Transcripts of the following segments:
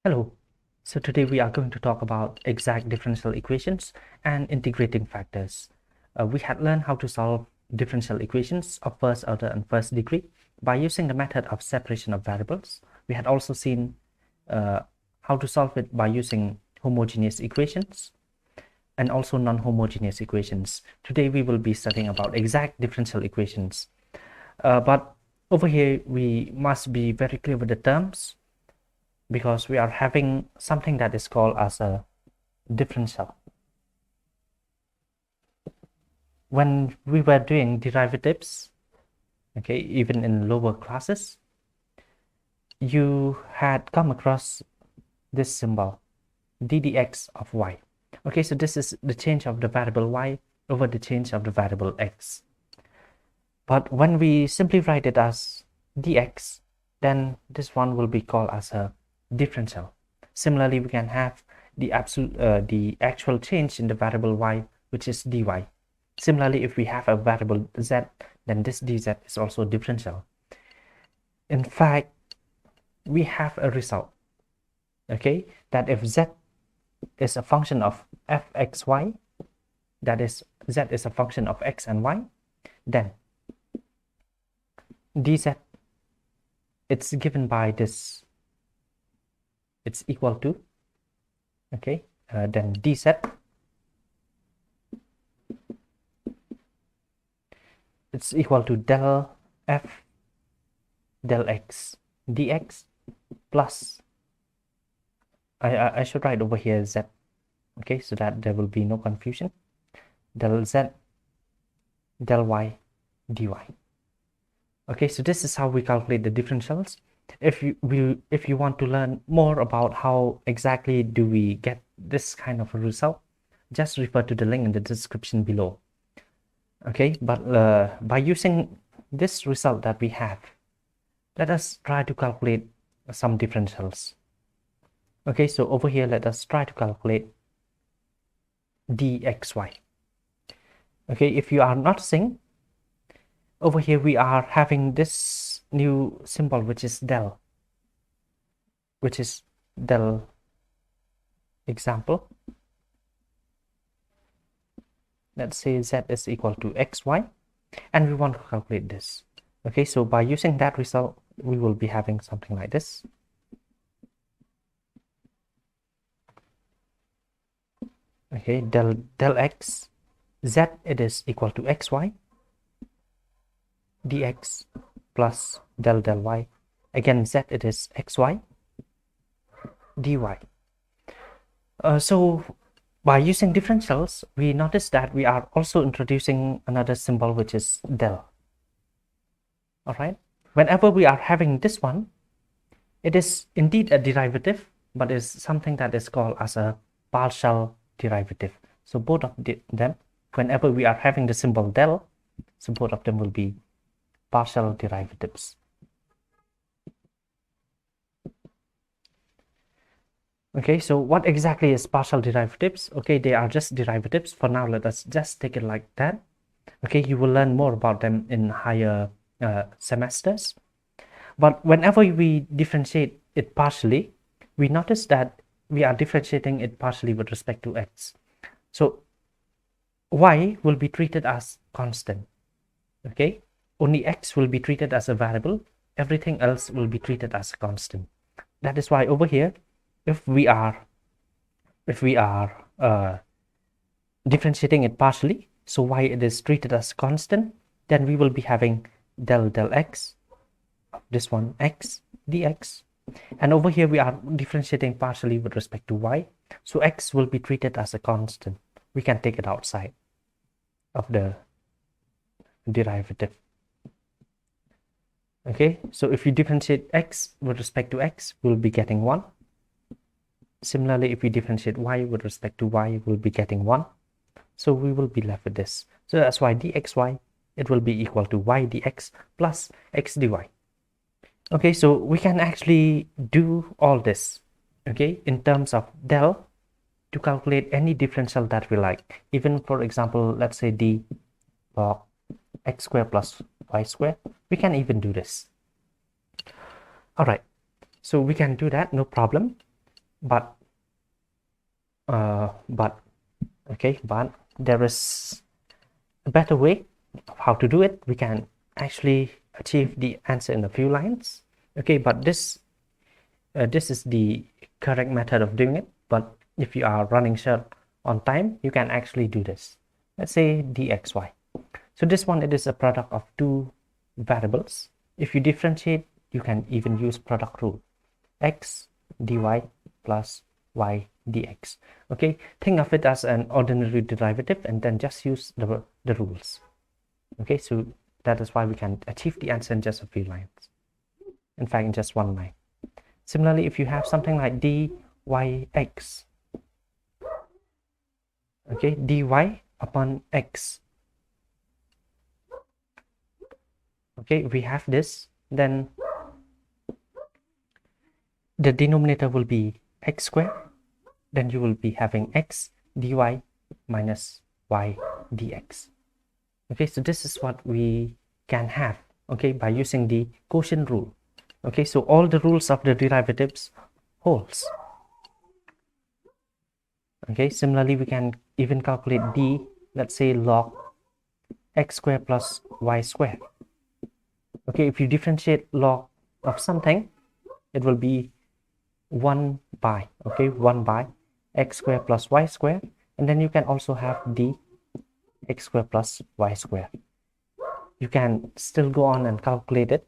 Hello. So today we are going to talk about exact differential equations and integrating factors. We had learned how to solve differential equations of first order and first degree by using the method of separation of variables. We had also seen how to solve it by using homogeneous equations and also non-homogeneous equations. Today we will be studying about exact differential equations. But over here we must be very clear with the terms, because we are having something that is called as a differential. When we were doing derivatives, okay, even in lower classes, you had come across this symbol, ddx of y. Okay, so this is the change of the variable y over the change of the variable x. But when we simply write it as dx, then this one will be called as a differential. Similarly, we can have the actual change in the variable y, which is dy. Similarly, if we have a variable z, then this dz is also differential. In fact, we have a result, okay, that if z is a function of fxy, that is, z is a function of x and y, then dz, it's given by this, it's equal to, okay, then dz, it's equal to del f del x dx plus, I should write over here z, okay, so that there will be no confusion, del z del y dy. Okay, so this is how we calculate the differentials. If you want to learn more about how exactly do we get this kind of a result, just refer to the link in the description below. Okay, but by using this result that we have, let us try to calculate some differentials. Okay, so over here, let us try to calculate dxy. Okay, if you are noticing, over here we are having this new symbol, which is del example. Let's say z is equal to xy, and we want to calculate this. Okay, so by using that result, we will be having something like this. Okay, del x, z, it is equal to xy dx plus del y, again z, it is xy dy. So by using differentials, we notice that we are also introducing another symbol, which is del. All right, whenever we are having this one, it is indeed a derivative, but is something that is called as a partial derivative. So both of them, whenever we are having the symbol del, so both of them will be partial derivatives. Okay, so what exactly is partial derivatives? Okay, they are just derivatives. For now, let us just take it like that. Okay, you will learn more about them in higher semesters. But whenever we differentiate it partially, we notice that we are differentiating it partially with respect to x. So y will be treated as constant. Okay, only x will be treated as a variable. Everything else will be treated as a constant. That is why over here, if we are differentiating it partially, so y it is treated as constant, then we will be having del x, this one x dx, and over here we are differentiating partially with respect to y, so x will be treated as a constant. We can take it outside of the derivative. Okay, so if you differentiate x with respect to x, we'll be getting 1. Similarly, if we differentiate y with respect to y, we'll be getting 1. So we will be left with this. So that's why dxy, it will be equal to y dx plus x dy. Okay, so we can actually do all this, okay, in terms of del, to calculate any differential that we like. Even, for example, let's say d log x squared plus y squared, we can even do this. All right, so we can do that, no problem. but there is a better way of how to do it. We can actually achieve the answer in a few lines. Okay, but this is the correct method of doing it. But if you are running short on time, you can actually do this. Let's say dxy. So this one, it is a product of two variables. If you differentiate, you can even use product rule. X dy plus y dx. Okay, think of it as an ordinary derivative and then just use the rules. Okay, so that is why we can achieve the answer in just a few lines. In fact, in just one line. Similarly, if you have something like dyx, okay, dy upon x, okay, we have this, then the denominator will be x squared, then you will be having x dy minus y dx. Okay, so this is what we can have, okay, by using the quotient rule. Okay, so all the rules of the derivatives holds. Okay, similarly, we can even calculate d, let's say log x squared plus y squared. Okay, if you differentiate log of something, it will be 1 by, okay, 1 by x squared plus y squared, and then you can also have d x squared plus y squared. You can still go on and calculate it,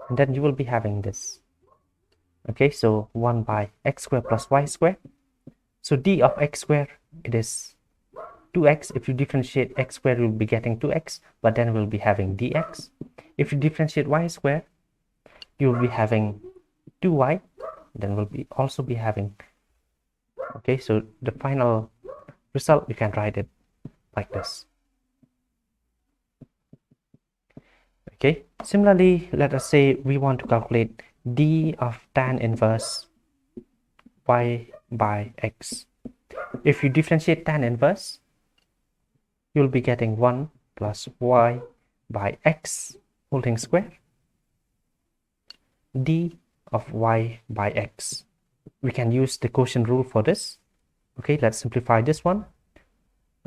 and then you will be having this. Okay, so 1 by x squared plus y squared. So d of x squared, it is 2x. If you differentiate x squared, you'll be getting 2x, but then we'll be having dx. If you differentiate y squared, you'll be having 2y, then we'll be also be having, okay, so the final result, you can write it like this. Okay, similarly, let us say we want to calculate d of tan inverse y by x. If you differentiate tan inverse, you'll be getting 1 plus y by x whole thing squared, d of y by x. We can use the quotient rule for this. Okay, let's simplify this one.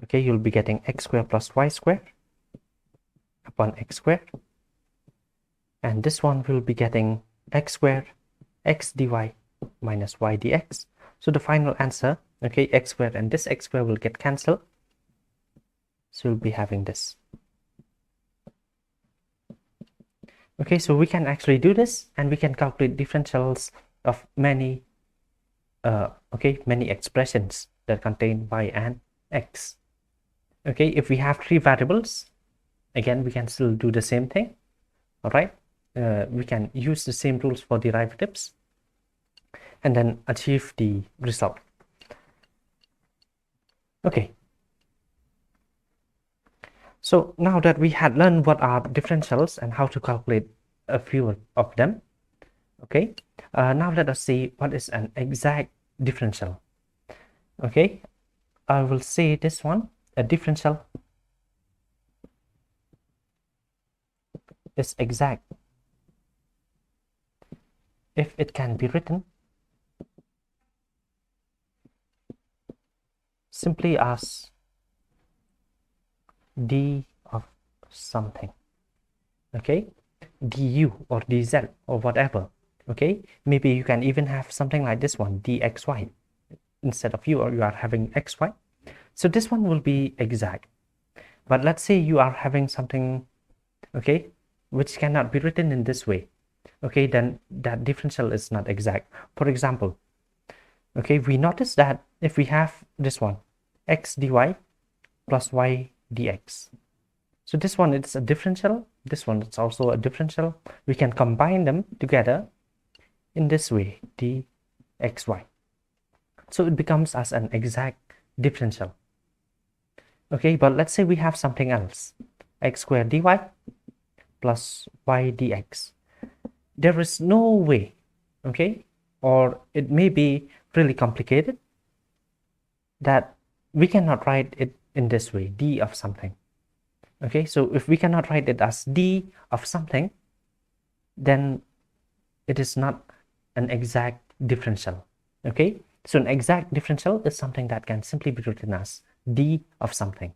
Okay, you'll be getting x squared plus y squared upon x squared, and this one will be getting x squared x dy minus y dx. So the final answer, okay, x squared and this x squared will get cancelled, so we'll be having this. Okay, so we can actually do this, and we can calculate differentials of many many expressions that contain y and x. Okay, if we have three variables, again we can still do the same thing. All right, we can use the same rules for derivatives and then achieve the result. Okay, so now that we had learned what are differentials and how to calculate a few of them, okay, now let us see what is an exact differential. Okay, I will say this one, a differential is exact if it can be written simply as d of something, okay, du or dz or whatever. Okay, maybe you can even have something like this one, dxy, instead of u, or you are having xy. So this one will be exact. But let's say you are having something, okay, which cannot be written in this way. Okay, then that differential is not exact. For example, okay, we notice that if we have this one, x dy plus y dx. So this one, it's a differential. This one, it's also a differential. We can combine them together in this way, dxy. So it becomes as an exact differential. Okay, but let's say we have something else, x squared dy plus y dx. There is no way, okay, or it may be really complicated, that we cannot write it in this way, d of something. Okay, so if we cannot write it as d of something, then it is not an exact differential. Okay, so an exact differential is something that can simply be written as d of something.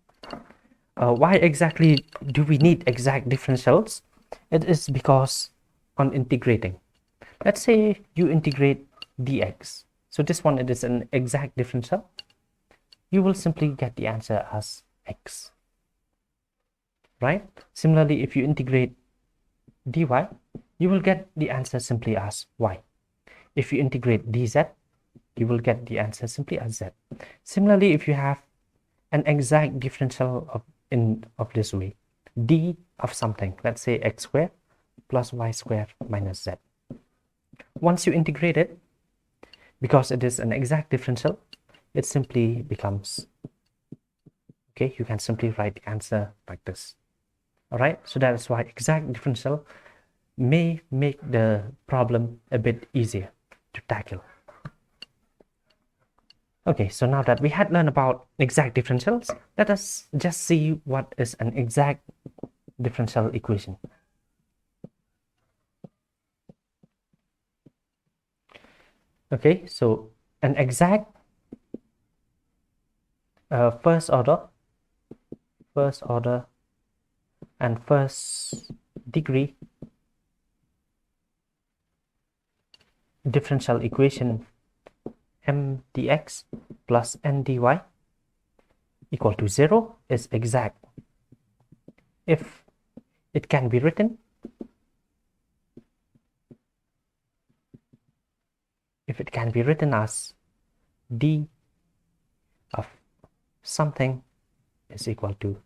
Why exactly do we need exact differentials? It is because on integrating, let's say you integrate dx, so this one, it is an exact differential. You will simply get the answer as x, right? Similarly, if you integrate dy, you will get the answer simply as y. If you integrate dz, you will get the answer simply as z. Similarly, if you have an exact differential of this way, d of something, let's say x squared plus y squared minus z. Once you integrate it, because it is an exact differential, it simply becomes, okay, you can simply write the answer like this. All right, so that is why exact differential may make the problem a bit easier to tackle. Okay, so now that we had learned about exact differentials, let us just see what is an exact differential equation. Okay, so an exact first order and first degree differential equation m dx plus n dy equal to 0 is exact if it can be written as d of something is equal to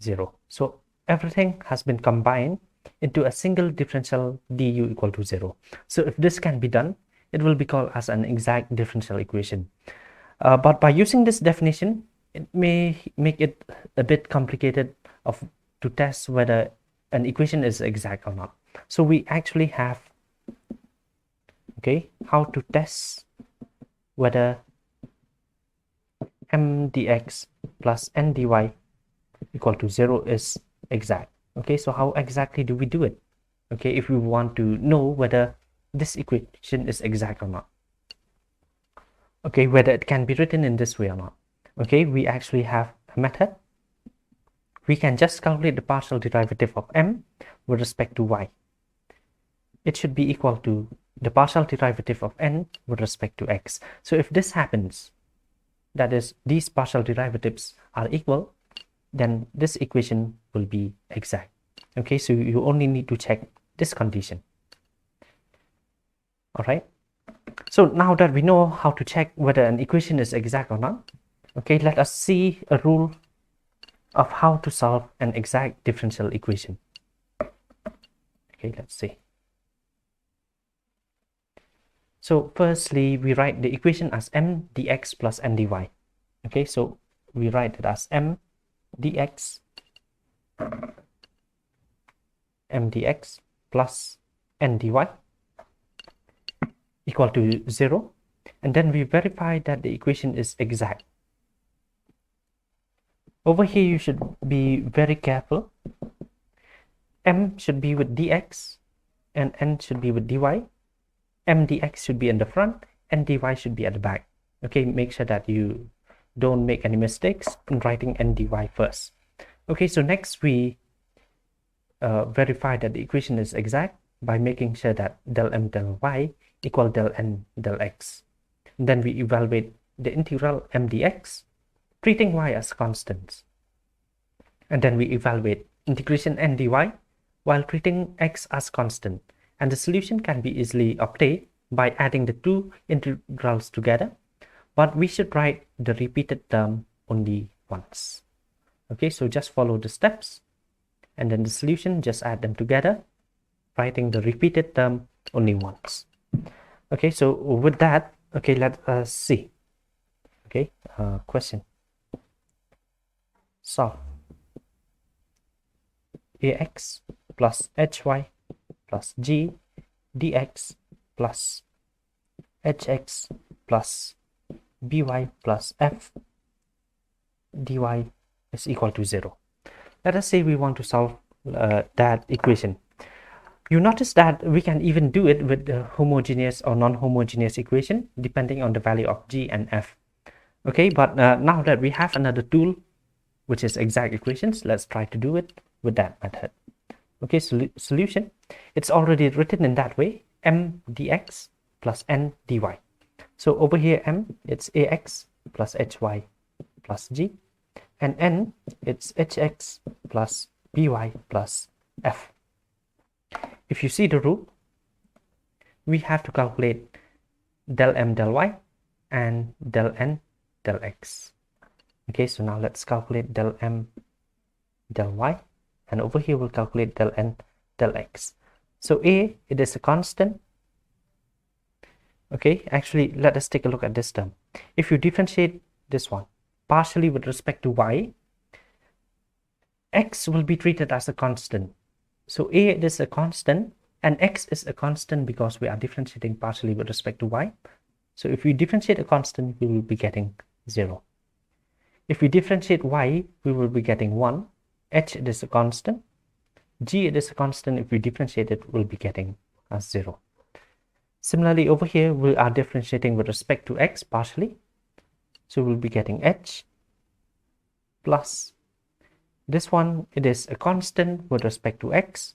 0. So everything has been combined into a single differential du equal to 0. So if this can be done, it will be called as an exact differential equation. But by using this definition, it may make it a bit complicated to test whether an equation is exact or not. So we actually have, okay, how to test whether m dx plus n dy equal to 0 is exact. Okay, so how exactly do we do it? Okay, if we want to know whether this equation is exact or not, okay, whether it can be written in this way or not. Okay, we actually have a method. We can just calculate the partial derivative of m with respect to y. It should be equal to the partial derivative of n with respect to x. So if this happens, that is, these partial derivatives are equal, then this equation will be exact. Okay, so you only need to check this condition. All right, so now that we know how to check whether an equation is exact or not, okay, let us see a rule of how to solve an exact differential equation. Okay, let's see. So firstly, we write the equation as m dx plus n dy. Okay, so we write it as m dx plus n dy equal to 0, and then we verify that the equation is exact. Over here, you should be very careful. M should be with dx and n should be with dy. M dx should be in the front and dy should be at the back. Okay, make sure that you don't make any mistakes in writing n dy first. Okay, so next we verify that the equation is exact by making sure that del m del y equal del n del x. Then we evaluate the integral m dx, treating y as constants. And then we evaluate integration n dy while treating x as constant. And the solution can be easily obtained by adding the two integrals together, but we should write the repeated term only once. Okay, so just follow the steps, and then the solution, just add them together, writing the repeated term only once. Okay, so with that, okay, let us see. Okay, question. Solve ax plus hy plus g dx plus hx plus by plus f dy is equal to 0. Let us say we want to solve that equation. You notice that we can even do it with the homogeneous or non-homogeneous equation depending on the value of g and f. Okay, but now that we have another tool which is exact equations, let's try to do it with that method. Okay, solution, it's already written in that way, m dx plus n dy. So over here m, it's ax plus hy plus g, and n, it's hx plus by plus f. If you see the rule, we have to calculate del m del y and del n del x. Okay, so now let's calculate del m del y, and over here we'll calculate del n del x. So a, it is a constant. Okay, actually let us take a look at this term. If you differentiate this one partially with respect to y, x will be treated as a constant. So a, it is a constant, and x is a constant because we are differentiating partially with respect to y. So if we differentiate a constant, we will be getting 0. If we differentiate y, we will be getting 1. H, it is a constant. G, it is a constant. If we differentiate it, we'll be getting a 0. Similarly, over here, we are differentiating with respect to x partially. So we'll be getting h plus this one, it is a constant with respect to x.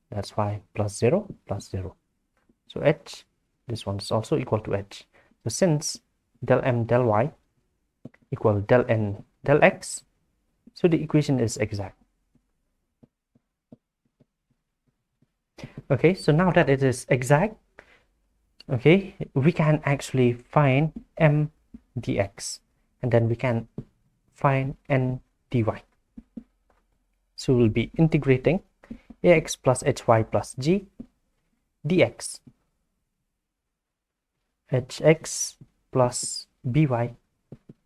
That's why plus 0 plus 0. So h, this one is also equal to h. So since del m del y equal del n del x, so the equation is exact. Okay, so now that it is exact, okay, we can actually find m dx, and then we can find n dy. So we'll be integrating ax plus hy plus g dx hx plus by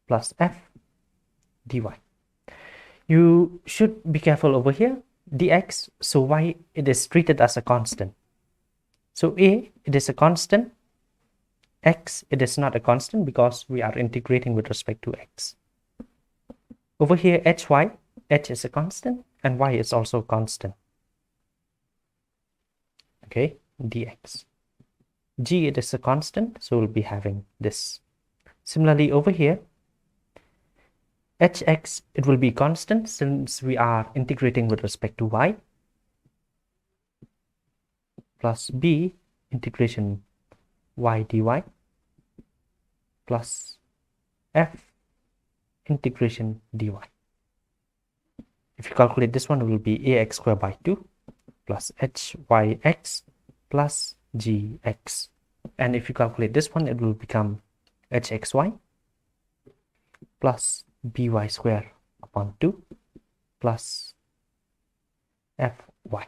plus f dy. You should be careful over here, dx, so y, it is treated as a constant. So a, it is a constant, x, it is not a constant because we are integrating with respect to x. Over here, hy, h is a constant, and y is also constant. Okay, dx. G, it is a constant, so we'll be having this. Similarly, over here, hx, it will be constant since we are integrating with respect to y, plus b integration y dy plus f integration dy. If you calculate this one, it will be ax squared by 2 plus hyx plus gx. And if you calculate this one, it will become hxy plus by squared upon 2 plus fy.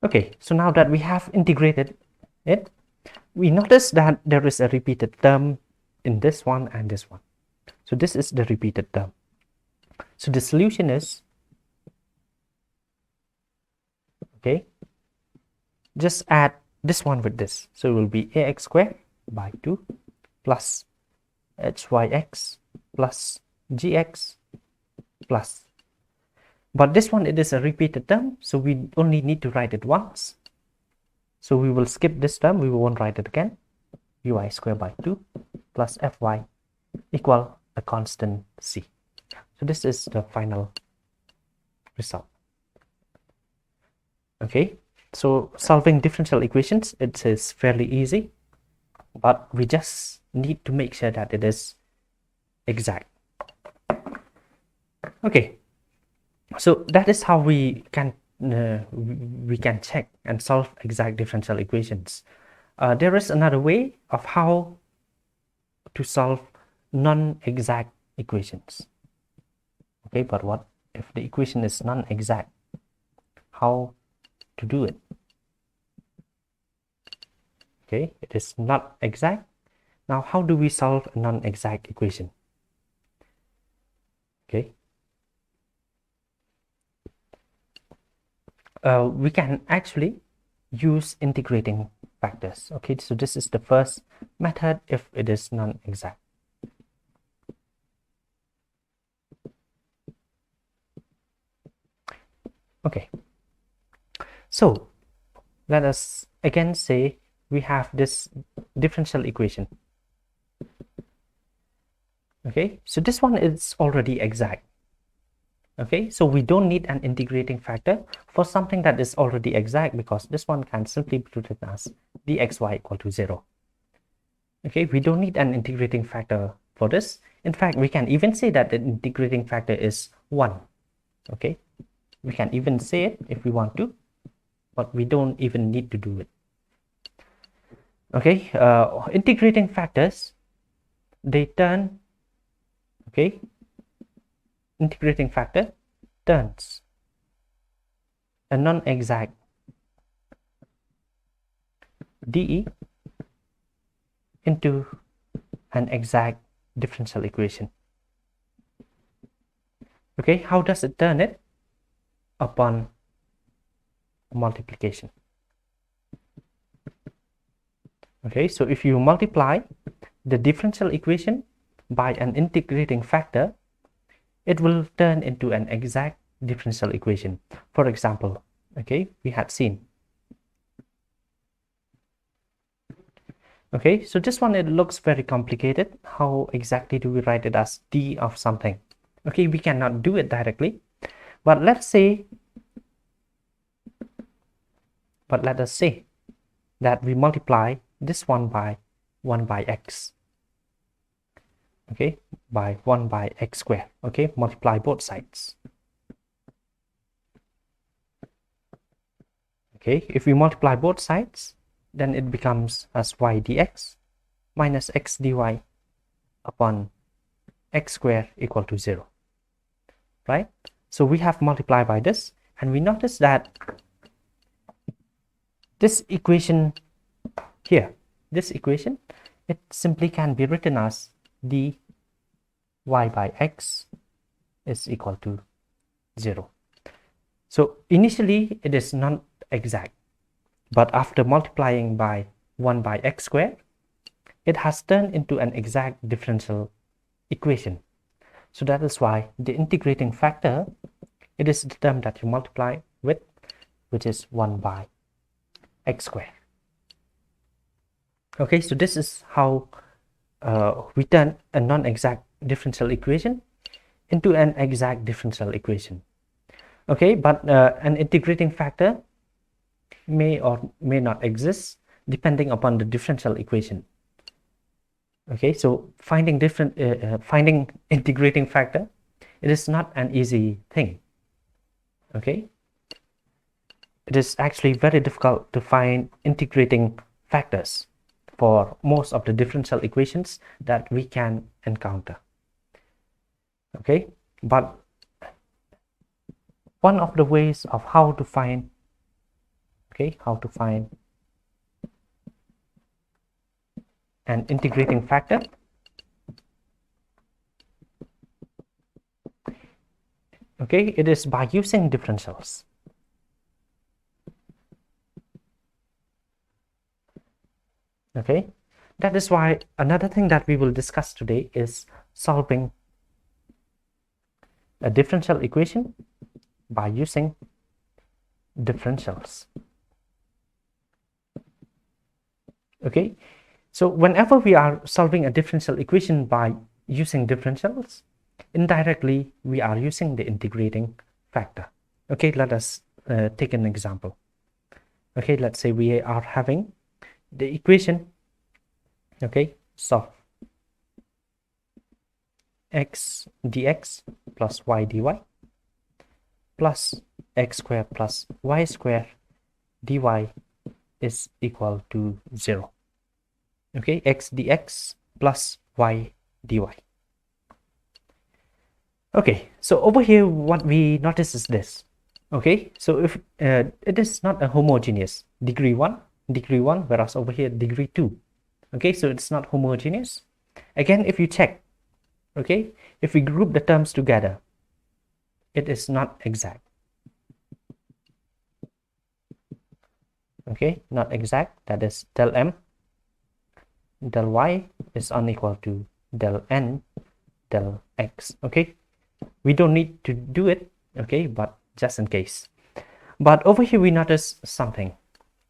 Okay, so now that we have integrated it, we notice that there is a repeated term in this one and this one. So this is the repeated term. So the solution is, okay, just add this one with this. So it will be ax squared by 2 plus hyx plus gx plus. But this one, it is a repeated term, so we only need to write it once. So we will skip this term, we won't write it again. Uy squared by 2 plus fy equal a constant c. So this is the final result. Okay, so solving differential equations, it is fairly easy, but we just need to make sure that it is exact. Okay, so that is how we can check and solve exact differential equations. There is another way of how to solve non-exact equations. Okay, but what if the equation is non-exact? How to do it? Okay, it is not exact. Now, how do we solve a non-exact equation? Okay, we can actually use integrating factors. Okay, so this is the first method if it is non-exact. Okay, So let us again say we have this differential equation. Okay, so this one is already exact. Okay, so we don't need an integrating factor for something that is already exact, because this one can simply be written as dxy equal to 0. Okay, we don't need an integrating factor for this. In fact, we can even say that the integrating factor is 1. Okay, we can even say it if we want to, but we don't even need to do it. Okay, integrating factors, they turn, okay, integrating factor turns a non-exact dE into an exact differential equation. Okay, how does it turn it? Upon multiplication. Okay, so if you multiply the differential equation by an integrating factor, it will turn into an exact differential equation. For example, okay, we had seen. Okay, so this one, it looks very complicated. How exactly do we write it as d of something? Okay, we cannot do it directly, but let us say that we multiply this one by 1 by x. Okay, by 1 by x squared. Okay, multiply both sides. Okay, if we multiply both sides, then it becomes as y dx minus x dy upon x squared equal to 0. Right? So we have multiplied by this, and we notice that this equation here, this equation, it simply can be written as dy by x is equal to 0. So initially it is not exact, but after multiplying by 1 by x squared, it has turned into an exact differential equation. So that is why the integrating factor, it is the term that you multiply with, which is 1 by x squared. Okay, so this is how we turn a non-exact differential equation into an exact differential equation. Okay, but an integrating factor may or may not exist depending upon the differential equation. Okay, so finding integrating factor, it is not an easy thing. Okay, it is actually very difficult to find integrating factors for most of the differential equations that we can encounter. Okay, but one of the ways of how to find an integrating factor, okay, it is by using differentials. Okay, that is why another thing that we will discuss today is solving a differential equation by using differentials. Okay, so whenever we are solving a differential equation by using differentials, indirectly we are using the integrating factor. Okay, let us take an example. Okay, let's say we are having the equation, okay, solve x dx plus y dy plus x squared plus y squared dy is equal to 0. Okay, x dx plus y dy. Okay, so over here what we notice is this. Okay, so if it is not a homogeneous degree 1, whereas over here degree 2. Okay, so it's not homogeneous. Again, if you check, okay, if we group the terms together, it is not exact. Okay, not exact. That is del m del y is unequal to del n del x. Okay, we don't need to do it, okay, but just in case. But over here we notice something.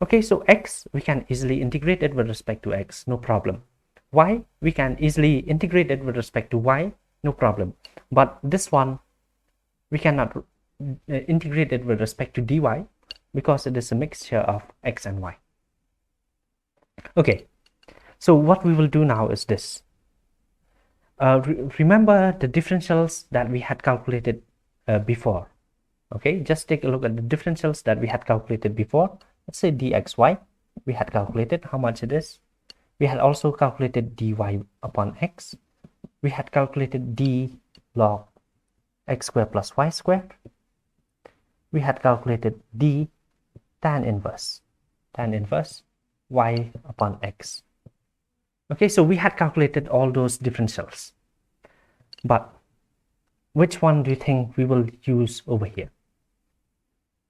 Okay, so x we can easily integrate it with respect to x, no problem. Y we can easily integrate it with respect to y, no problem. But this one we cannot integrate it with respect to dy because it is a mixture of x and y. Okay, so what we will do now is this. Remember the differentials that we had calculated before. Okay, just take a look at the differentials that we had calculated before. Let's say dxy, we had calculated how much it is. We had also calculated dy upon x. We had calculated d log x squared plus y squared. We had calculated d tan inverse y upon x. Okay, so we had calculated all those differentials. But which one do you think we will use over here?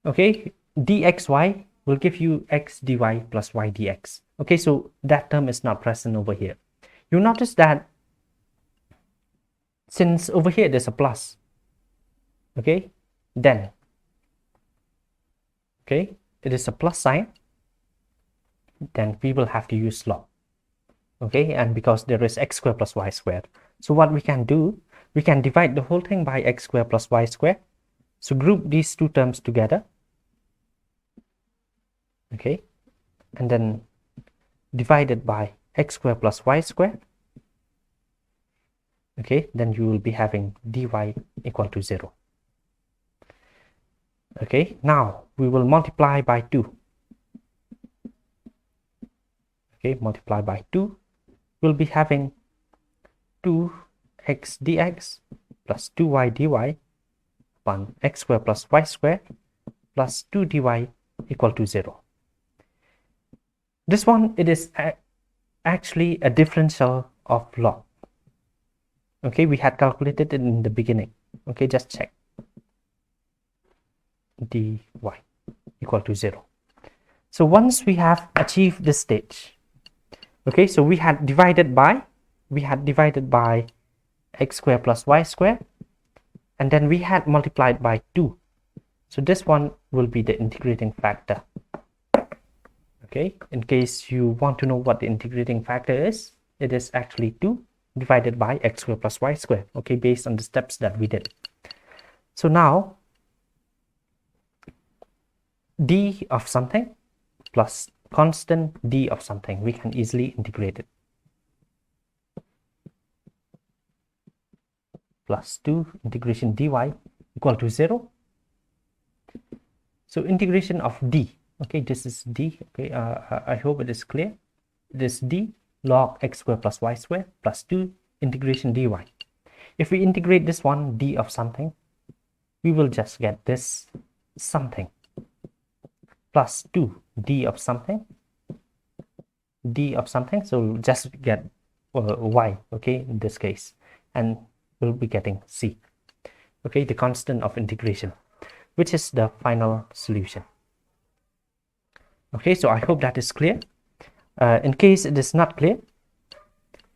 Okay, dxy will give you x dy plus y dx. Okay, so that term is not present over here. You notice that since over here there's a plus, okay, then, okay, it is a plus sign, then we will have to use log. Okay, and because there is x squared plus y squared, so what we can do, we can divide the whole thing by x squared plus y squared. So group these two terms together, okay, and then divide it by x squared plus y squared. Okay, then you will be having dy equal to 0. Okay, now we will multiply by 2. Okay, multiply by 2, we'll be having 2x dx plus 2y dy upon x squared plus y squared plus 2 dy equal to 0. This one, it is actually a differential of log. Okay, we had calculated it in the beginning. Okay, just check. Dy equal to 0. So once we have achieved this stage, okay, so we had divided by x squared plus y squared, and then we had multiplied by 2. So this one will be the integrating factor. Okay, in case you want to know what the integrating factor is, it is actually 2 divided by x squared plus y squared. Okay, based on the steps that we did. So now d of something plus constant d of something, we can easily integrate it. Plus 2 integration dy equal to 0. So integration of d, okay, this is d. Okay, I hope it is clear. This d log x squared plus y squared plus 2 integration dy. If we integrate this one, d of something, we will just get this something plus 2 d of something, so we'll just get y, okay, in this case, and we'll be getting c, okay, the constant of integration, which is the final solution. Okay, so I hope that is clear. In case it is not clear,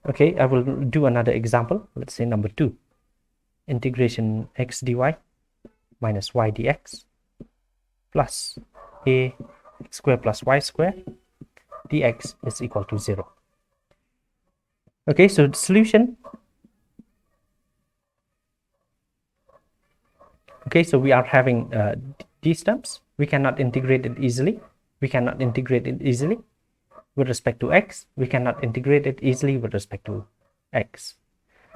okay, I will do another example. Let's say number 2, integration x dy minus y dx plus a x squared plus y squared dx is equal to 0. Okay, so the solution, okay, so we are having these terms. We cannot integrate it easily. With respect to x. We cannot integrate it easily with respect to x.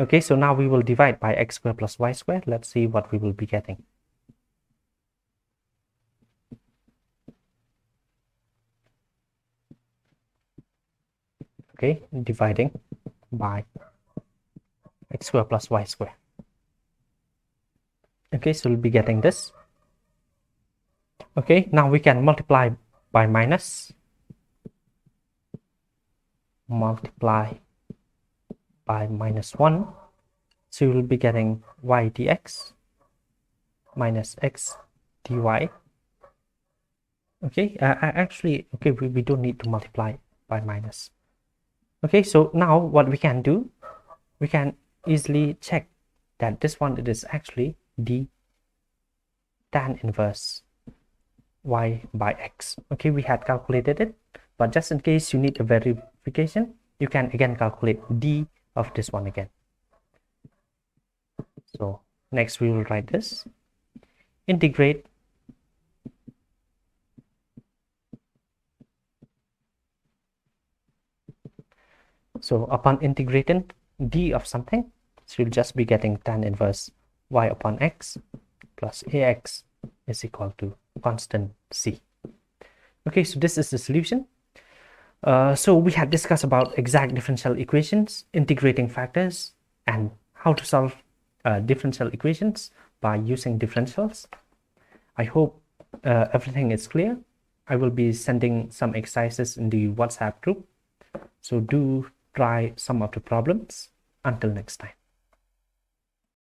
Okay, so now we will divide by x squared plus y squared. Let's see what we will be getting. Okay, dividing by x squared plus y squared. Okay, so we'll be getting this. Okay, now we can multiply by minus, multiply by minus 1, so we'll be getting y dx minus x dy. Okay, actually, okay, we don't need to multiply by minus. Okay, so now what we can do, we can easily check that this one, it is actually d tan inverse y by x. Okay, we had calculated it, but just in case you need a verification, you can again calculate d of this one again. So next we will write this, integrate so upon integrating d of something, so you'll just be getting tan inverse y upon x plus ax is equal to constant c. Okay, so this is the solution. So we had discussed about exact differential equations, integrating factors, and how to solve differential equations by using differentials. I hope everything is clear. I will be sending some exercises in the WhatsApp group. So do try some of the problems. Until next time.